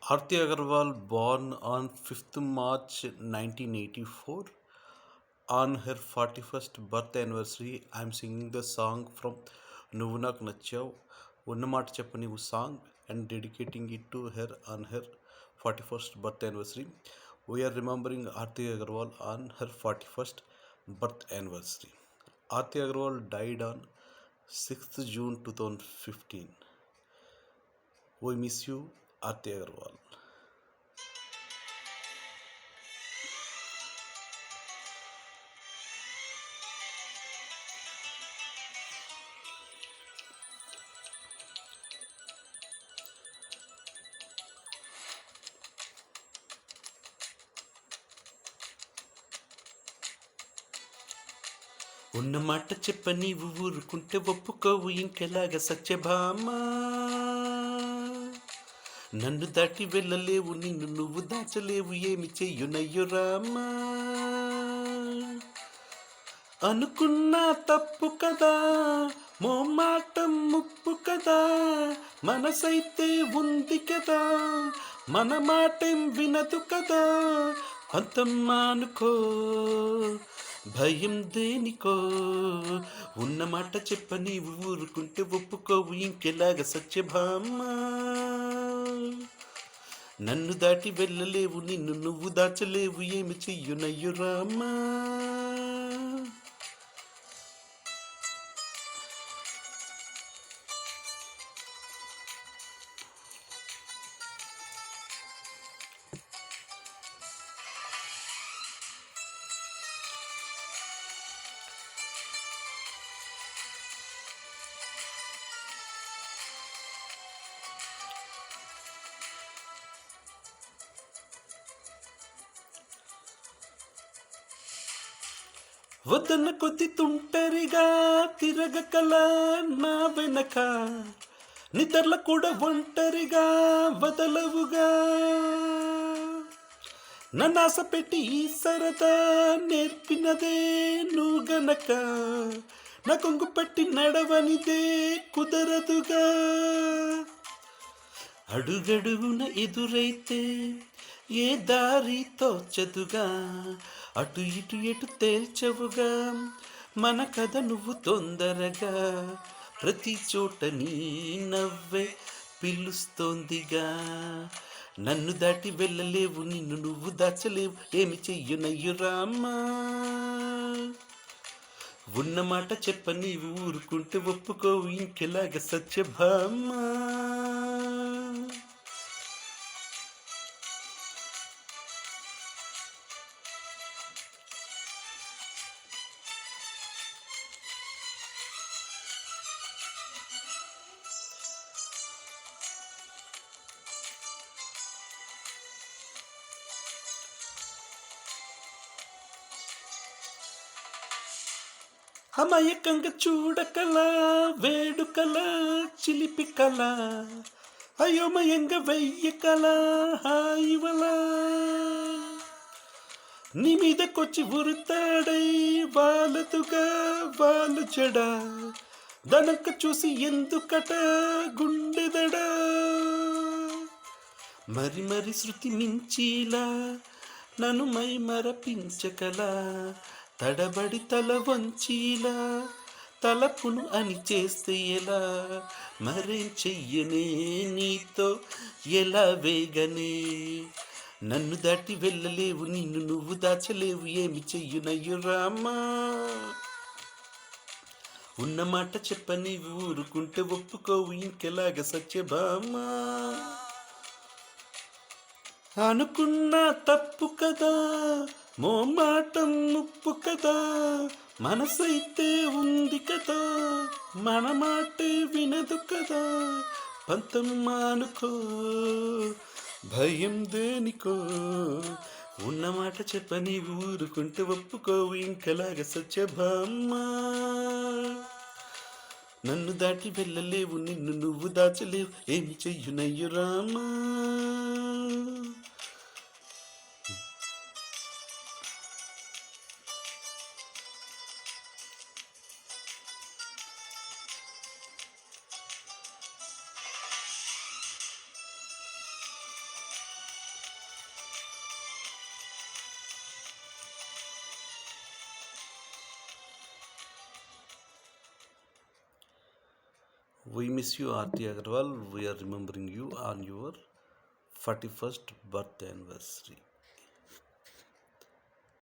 Aarti Agarwal, born on 5th March 1984, on her 41st birth anniversary, I am singing the song from Nuvu Nak Nachav, Unnamat Cheppanivu song, and dedicating it to her on her 41st birth anniversary. We are remembering Aarti Agarwal on her 41st birth anniversary. Aarti Agarwal died on 6th June 2015. We miss you, Aarti Agarwal. ఉన్న మాట చెప్ప నీవు ఊరుకుంటే ఒప్పుకోవు ఇంకెలాగ సత్యభామ. నన్ను దాటి వెళ్ళలేవు, నిన్ను నువ్వు దాచలేవు, ఏమి చెయ్యునయ్యో రామా. అనుకున్నా తప్పు కదా, మోమాటం ముప్పు కదా, మనసైతే ఉంది కదా, మన మాటేం వినదు కదా. అంతమ్మా అనుకో, భయం దేనికో, ఉన్న మాట చెప్ప నీవు ఊరుకుంటే ఒప్పుకోవు ఇంకెలాగ సత్యభామ. నన్ను దాటి వెళ్ళలేవు, నిన్ను నువ్వు దాచలేవు, ఏమి చెయ్యునయ్యో రామా. వదన కొద్ది తుంటరిగా తిరగకల నా వెనక, నిద్రల కూడా ఒంటరిగా వదలవుగా. నన్ను ఆశ పెట్టి ఈ సరదా నేర్పినదే నువ్వు గనక, నా కొంగు పట్టి నడవనిదే కుదరదుగా. అడుగడుగున ఎదురైతే ఏ దారి తోచదుగా, అటు ఇటు ఎటు తేల్చవుగా, మన కథ నువ్వు తొందరగా. ప్రతి చోట నీ నవ్వే పిలుస్తోందిగా, నన్ను దాటి వెళ్ళలేవు, నిన్ను నువ్వు దాచలేవు, ఏమి చెయ్యునయ్యో రామా. ఉన్న మాట చెప్ప నీవు ఊరుకుంటే ఒప్పుకోవు ఇంకెలాగ సత్యభామ. అమాయకంగా చూడకల, వేడుకల చిలిపికల, అయోమయంగా వెయ్యకల హాయివల. నీ మీదకొచ్చి ఉరుతాడై వాలదుగా వాళ్ళు చెడ, దనక చూసి ఎందుకట గుండెదడా. మరి మరి శృతి మించిలా నన్ను మై మరపించకలా, తడబడి తల వంచిలా తలపును అని చేస్తే ఎలా. మరేం చెయ్యనే నీతో ఎలా వేగనే, నన్ను దాటి వెళ్ళలేవు, నిన్ను నువ్వు దాచలేవు, ఏమి చెయ్యునయ్యో రామా. ఉన్న మాట చెప్ప నీవు ఊరుకుంటే ఒప్పుకోవు ఇంకెలాగ సత్యభామ. అనుకున్నా తప్పు కదా, మోమాటం ముప్పు కదా, మనసైతే ఉంది కదా, మన మాటే వినదు కదా. పంతం మానుకో, భయం దేనికో, ఉన్న మాట చెప్ప నీవు ఊరుకుంటే ఒప్పుకోవు ఇంకలాగ సత్యభామ. నన్ను దాటి వెళ్ళలేవు, నిన్ను నువ్వు దాచలేవు, ఏమి చెయ్యునయ్యో Rama. We miss you, Aarti Agarwal. We are remembering you on your 41st birthday anniversary.